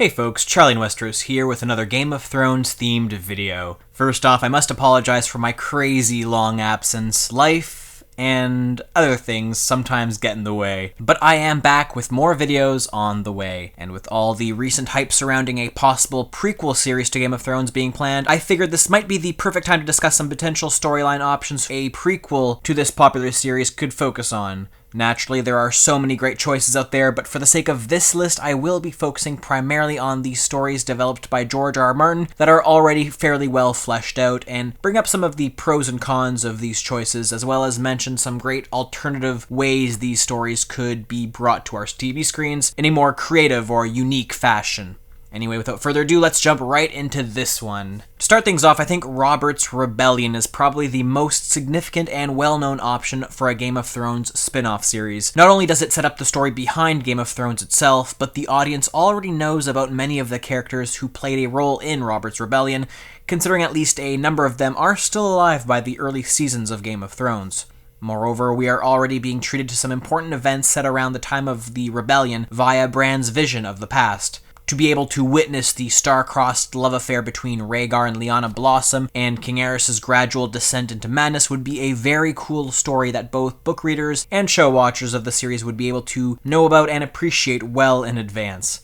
Hey folks, Charlie in Westeros here with another Game of Thrones themed video. First off, I must apologize for my crazy long absence. Life and other things sometimes get in the way. But I am back with more videos on the way. And with all the recent hype surrounding a possible prequel series to Game of Thrones being planned, I figured this might be the perfect time to discuss some potential storyline options a prequel to this popular series could focus on. Naturally, there are so many great choices out there, but for the sake of this list, I will be focusing primarily on the stories developed by George R. R. Martin that are already fairly well fleshed out, and bring up some of the pros and cons of these choices, as well as mention some great alternative ways these stories could be brought to our TV screens in a more creative or unique fashion. Anyway, without further ado, let's jump right into this one. To start things off, I think Robert's Rebellion is probably the most significant and well-known option for a Game of Thrones spin-off series. Not only does it set up the story behind Game of Thrones itself, but the audience already knows about many of the characters who played a role in Robert's Rebellion, considering at least a number of them are still alive by the early seasons of Game of Thrones. Moreover, we are already being treated to some important events set around the time of the rebellion via Bran's vision of the past. To be able to witness the star-crossed love affair between Rhaegar and Lyanna Blossom and King Aerys' gradual descent into madness would be a very cool story that both book readers and show watchers of the series would be able to know about and appreciate well in advance.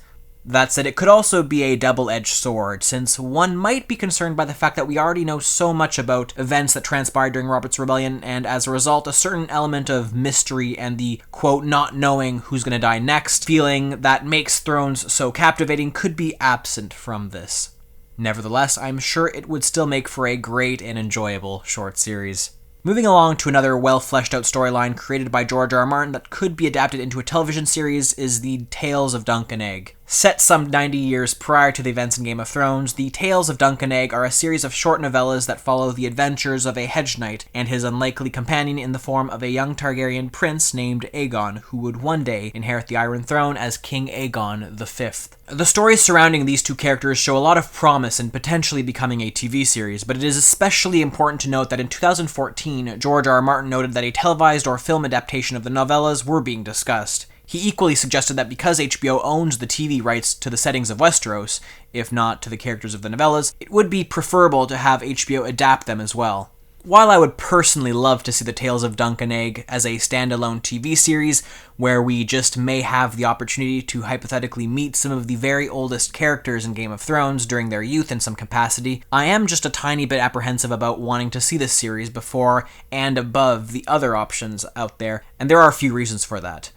That said, it could also be a double-edged sword, since one might be concerned by the fact that we already know so much about events that transpired during Robert's Rebellion, and as a result, a certain element of mystery and the, quote, not knowing who's gonna die next feeling that makes Thrones so captivating could be absent from this. Nevertheless, I'm sure it would still make for a great and enjoyable short series. Moving along to another well-fleshed-out storyline created by George R. R. Martin that could be adapted into a television series is the Tales of Duncan Egg. Set some 90 years prior to the events in Game of Thrones, the Tales of Duncan Egg are a series of short novellas that follow the adventures of a hedge knight and his unlikely companion in the form of a young Targaryen prince named Aegon, who would one day inherit the Iron Throne as King Aegon V. The stories surrounding these two characters show a lot of promise in potentially becoming a TV series, but it is especially important to note that in 2014, George R. R. Martin noted that a televised or film adaptation of the novellas were being discussed. He equally suggested that because HBO owns the TV rights to the settings of Westeros, if not to the characters of the novellas, it would be preferable to have HBO adapt them as well. While I would personally love to see the Tales of Duncan Egg as a standalone TV series, where we just may have the opportunity to hypothetically meet some of the very oldest characters in Game of Thrones during their youth in some capacity, I am just a tiny bit apprehensive about wanting to see this series before and above the other options out there, and there are a few reasons for that.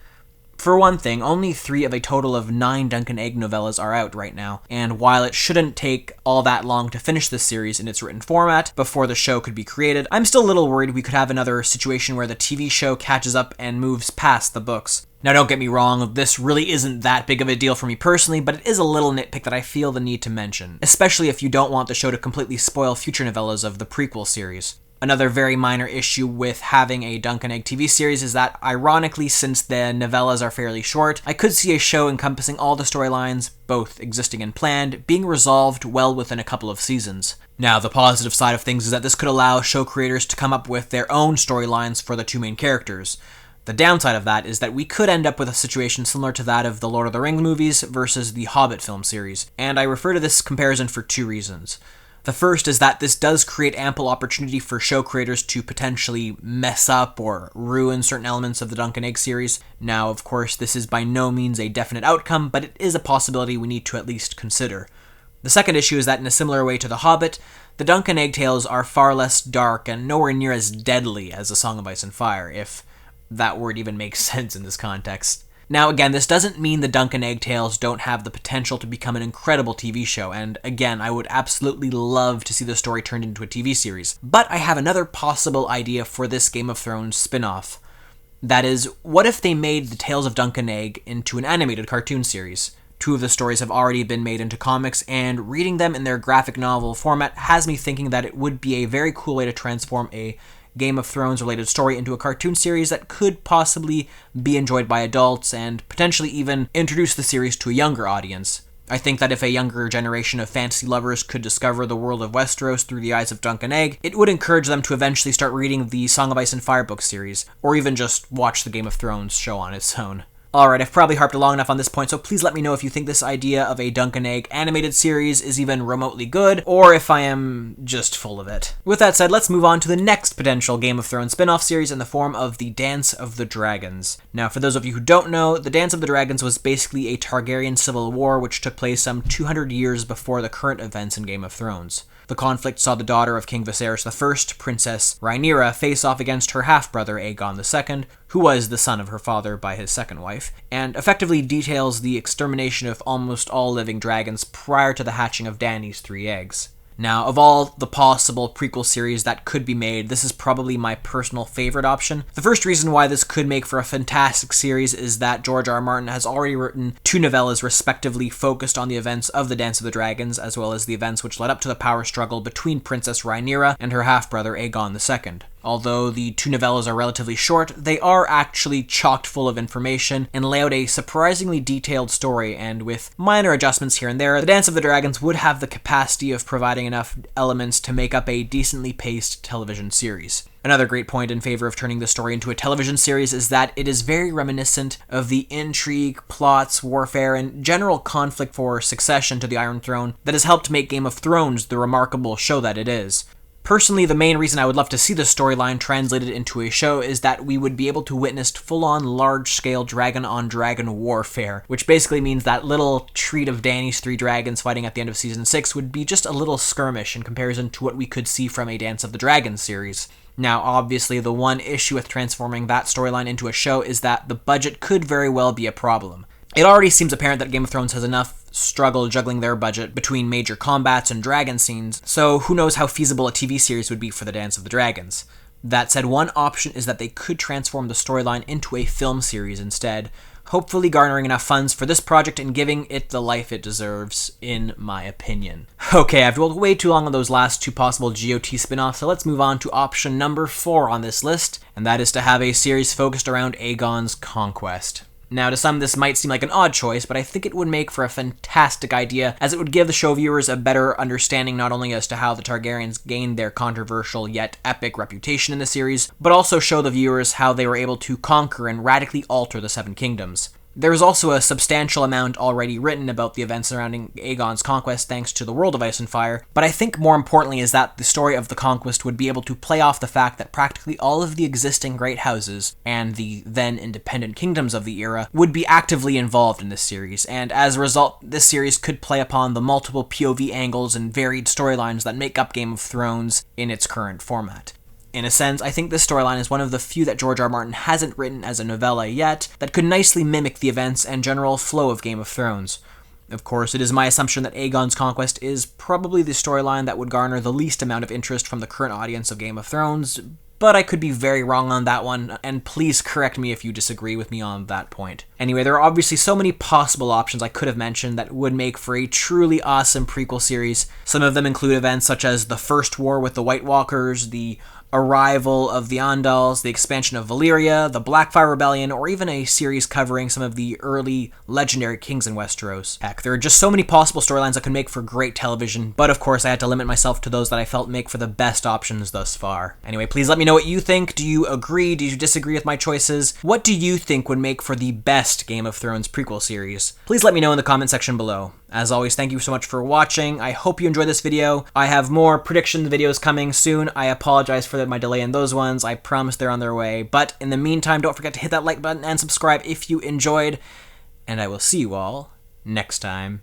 For one thing, only 3 of a total of 9 Duncan Egg novellas are out right now, and while it shouldn't take all that long to finish this series in its written format before the show could be created, I'm still a little worried we could have another situation where the TV show catches up and moves past the books. Now don't get me wrong, this really isn't that big of a deal for me personally, but it is a little nitpick that I feel the need to mention, especially if you don't want the show to completely spoil future novellas of the prequel series. Another very minor issue with having a Duncan Egg TV series is that, ironically, since the novellas are fairly short, I could see a show encompassing all the storylines, both existing and planned, being resolved well within a couple of seasons. Now, the positive side of things is that this could allow show creators to come up with their own storylines for the 2 main characters. The downside of that is that we could end up with a situation similar to that of the Lord of the Rings movies versus the Hobbit film series, and I refer to this comparison for 2 reasons. The first is that this does create ample opportunity for show creators to potentially mess up or ruin certain elements of the Duncan Egg series. Now, of course, this is by no means a definite outcome, but it is a possibility we need to at least consider. The second issue is that in a similar way to The Hobbit, the Duncan Egg tales are far less dark and nowhere near as deadly as A Song of Ice and Fire, if that word even makes sense in this context. Now again, this doesn't mean the Duncan Egg tales don't have the potential to become an incredible TV show, and again, I would absolutely love to see the story turned into a TV series. But I have another possible idea for this Game of Thrones spin-off. That is, what if they made the Tales of Duncan Egg into an animated cartoon series? 2 of the stories have already been made into comics, and reading them in their graphic novel format has me thinking that it would be a very cool way to transform a Game of Thrones related story into a cartoon series that could possibly be enjoyed by adults and potentially even introduce the series to a younger audience. I think that if a younger generation of fantasy lovers could discover the world of Westeros through the eyes of Duncan Egg, it would encourage them to eventually start reading the Song of Ice and Fire book series, or even just watch the Game of Thrones show on its own. Alright, I've probably harped long enough on this point, so please let me know if you think this idea of a Duncan Egg animated series is even remotely good, or if I am just full of it. With that said, let's move on to the next potential Game of Thrones spin-off series in the form of the Dance of the Dragons. Now, for those of you who don't know, the Dance of the Dragons was basically a Targaryen civil war which took place some 200 years before the current events in Game of Thrones. The conflict saw the daughter of King Viserys I, Princess Rhaenyra, face off against her half-brother Aegon II, who was the son of her father by his second wife, and effectively details the extermination of almost all living dragons prior to the hatching of Dany's 3 eggs. Now, of all the possible prequel series that could be made, this is probably my personal favorite option. The first reason why this could make for a fantastic series is that George R. R. Martin has already written 2 novellas respectively focused on the events of the Dance of the Dragons, as well as the events which led up to the power struggle between Princess Rhaenyra and her half-brother Aegon II. Although the 2 novellas are relatively short, they are actually chock full of information and lay out a surprisingly detailed story, and with minor adjustments here and there, the Dance of the Dragons would have the capacity of providing enough elements to make up a decently paced television series. Another great point in favor of turning the story into a television series is that it is very reminiscent of the intrigue, plots, warfare, and general conflict for succession to the Iron Throne that has helped make Game of Thrones the remarkable show that it is. Personally, the main reason I would love to see this storyline translated into a show is that we would be able to witness full-on large-scale dragon-on-dragon warfare, which basically means that little treat of Dany's 3 dragons fighting at the end of Season 6 would be just a little skirmish in comparison to what we could see from a Dance of the Dragons series. Now, obviously, the one issue with transforming that storyline into a show is that the budget could very well be a problem. It already seems apparent that Game of Thrones has enough struggle juggling their budget between major combats and dragon scenes, so who knows how feasible a TV series would be for the Dance of the Dragons. That said, one option is that they could transform the storyline into a film series instead, hopefully garnering enough funds for this project and giving it the life it deserves, in my opinion. Okay, I've dwelled way too long on those last 2 possible GOT spin-offs, so let's move on to option number 4 on this list, and that is to have a series focused around Aegon's Conquest. Now, to some, this might seem like an odd choice, but I think it would make for a fantastic idea, as it would give the show viewers a better understanding not only as to how the Targaryens gained their controversial yet epic reputation in the series, but also show the viewers how they were able to conquer and radically alter the 7 kingdoms. There is also a substantial amount already written about the events surrounding Aegon's Conquest thanks to the World of Ice and Fire, but I think more importantly is that the story of the Conquest would be able to play off the fact that practically all of the existing great houses, and the then independent kingdoms of the era, would be actively involved in this series, and as a result, this series could play upon the multiple POV angles and varied storylines that make up Game of Thrones in its current format. In a sense, I think this storyline is one of the few that George R. R. Martin hasn't written as a novella yet that could nicely mimic the events and general flow of Game of Thrones. Of course, it is my assumption that Aegon's Conquest is probably the storyline that would garner the least amount of interest from the current audience of Game of Thrones, but I could be very wrong on that one, and please correct me if you disagree with me on that point. Anyway, there are obviously so many possible options I could have mentioned that would make for a truly awesome prequel series. Some of them include events such as the First War with the White Walkers, the arrival of the Andals, the expansion of Valyria, the Blackfire Rebellion, or even a series covering some of the early legendary kings in Westeros. Heck, there are just so many possible storylines that could make for great television, but of course I had to limit myself to those that I felt make for the best options thus far. Anyway, please let me know what you think. Do you agree? Do you disagree with my choices? What do you think would make for the best Game of Thrones prequel series? Please let me know in the comment section below. As always, thank you so much for watching. I hope you enjoyed this video. I have more prediction videos coming soon. I apologize for my delay in those ones. I promise they're on their way. But in the meantime, don't forget to hit that like button and subscribe if you enjoyed. And I will see you all next time.